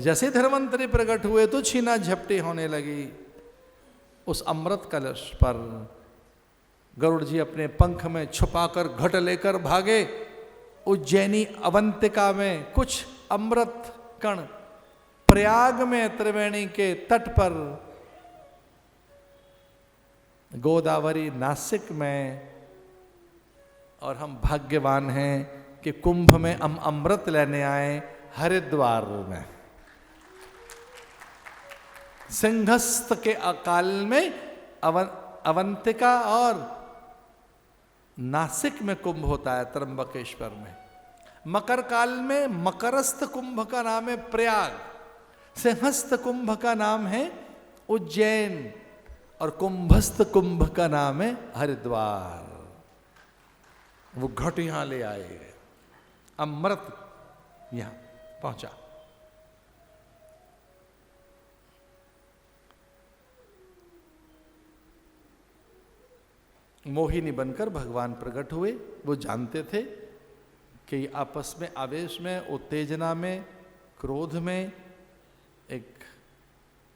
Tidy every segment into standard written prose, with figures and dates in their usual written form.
जैसे धन्वंतरि प्रकट हुए तो छीना झपटी होने लगी। उस अमृत कलश पर गरुड़ जी अपने पंख में छुपाकर घट लेकर भागे। उज्जैनी अवंतिका में कुछ अमृत कण, प्रयाग में त्रिवेणी के तट पर, गोदावरी नासिक में, और हम भाग्यवान हैं कि कुंभ में हम अमृत लेने आए हरिद्वार में। सिंहस्थ के अकाल में अवंतिका और नासिक में कुंभ होता है, त्र्यंबकेश्वर में। मकर काल में मकरस्थ कुंभ का नाम है प्रयाग, सिंहस्थ कुंभ का नाम है उज्जैन, और कुंभस्थ कुंभ का नाम है हरिद्वार। वो घट यहां ले आए, अमृत यहां पहुंचा। मोहिनी बनकर भगवान प्रकट हुए। वो जानते थे कि आपस में आवेश में, उत्तेजना में, क्रोध में एक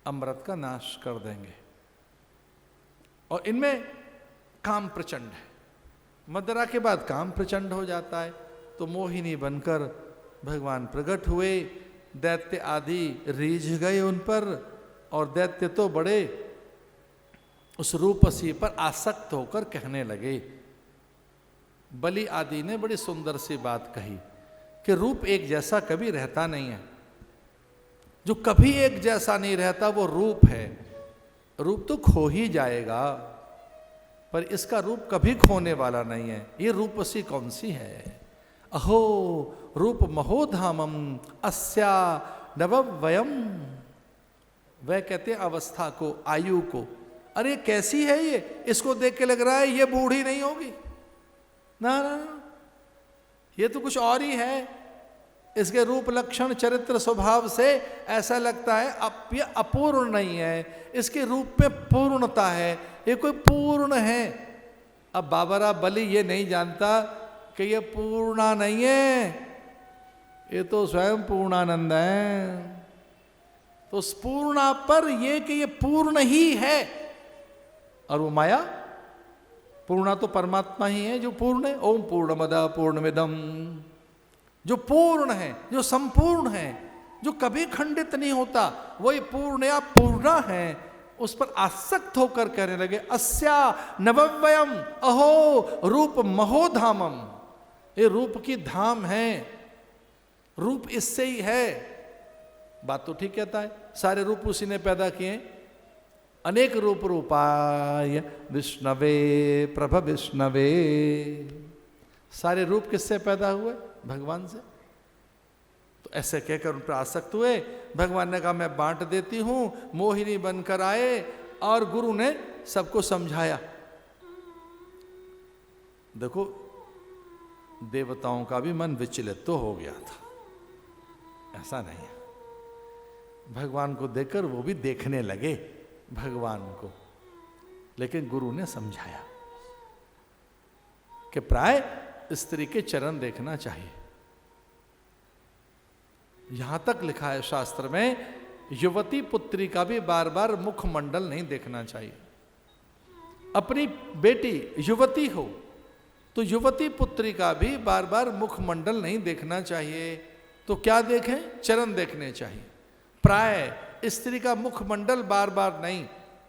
अमृत का नाश कर देंगे, और इनमें काम प्रचंड है। मदरा के बाद काम प्रचंड हो जाता है। तो मोहिनी बनकर भगवान प्रकट हुए। दैत्य आदि रीझ गए उन पर, और दैत्य तो बड़े उस रूपसी पर आसक्त होकर कहने लगे। बलि आदि ने बड़ी सुंदर सी बात कही कि रूप एक जैसा कभी रहता नहीं है। जो कभी एक जैसा नहीं रहता वो रूप है। रूप तो खो ही जाएगा, पर इसका रूप कभी खोने वाला नहीं है। ये रूपसी कौन सी है? अहो रूप महोधामम अस्या नववयम। वह कहते हैं अवस्था को, आयु को। अरे कैसी है ये, इसको देख के लग रहा है ये बूढ़ी नहीं होगी। ना ना, ये तो कुछ और ही है। इसके रूप लक्षण चरित्र स्वभाव से ऐसा लगता है अब ये अपूर्ण नहीं है, इसके रूप में पूर्णता है, ये कोई पूर्ण है। अब बाबरा बलि ये नहीं जानता कि ये पूर्णा नहीं है, ये तो स्वयं पूर्णानंद है। तो उस पूर्णा पर ये कि ये पूर्ण ही है, और वो माया पूर्णा तो परमात्मा ही है जो पूर्ण है। ओम पूर्णमद पूर्णमिदम, जो पूर्ण है, जो संपूर्ण है, जो कभी खंडित नहीं होता, वही पूर्ण या पूर्णा है। उस पर आसक्त होकर कहने लगे अस्या नवव्यम अहो रूप महोधामम। ये रूप की धाम है, रूप इससे ही है। बात तो ठीक कहता है, सारे रूप उसी ने पैदा किए। अनेक रूप रूपाय विष्णवे प्रभ विष्णवे। सारे रूप किससे पैदा हुए? भगवान से। तो ऐसे कहकर उन पर आसक्त हुए। भगवान ने कहा मैं बांट देती हूं। मोहिनी बनकर आए और गुरु ने सबको समझाया। देखो देवताओं का भी मन विचलित तो हो गया था, ऐसा नहीं है। भगवान को देखकर वो भी देखने लगे भगवान को, लेकिन गुरु ने समझाया कि प्राय स्त्री के चरण देखना चाहिए। यहां तक लिखा है शास्त्र में, युवती पुत्री का भी बार बार मुखमंडल नहीं देखना चाहिए। अपनी बेटी युवती हो तो युवती पुत्री का भी बार बार मुखमंडल नहीं देखना चाहिए। तो क्या देखें? चरण देखने चाहिए। प्राय स्त्री का मुखमंडल बार बार नहीं,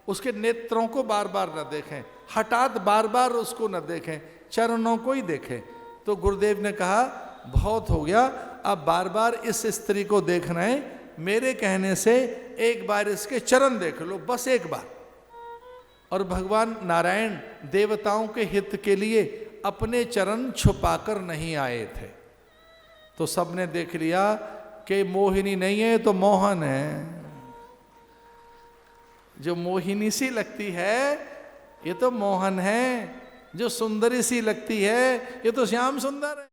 उसके नेत्रों को बार बार न देखें, हठात बार बार उसको न देखें, चरणों को ही देखें। तो गुरुदेव ने कहा बहुत हो गया, अब बार बार इस स्त्री को देखना है, मेरे कहने से एक बार इसके चरण देख लो, बस एक बार। और भगवान नारायण देवताओं के हित के लिए अपने चरण छुपाकर नहीं आए थे। तो सबने देख लिया कि मोहिनी नहीं है तो मोहन है। जो मोहिनी सी लगती है ये तो मोहन है, जो सुंदरी सी लगती है ये तो श्याम सुंदर है।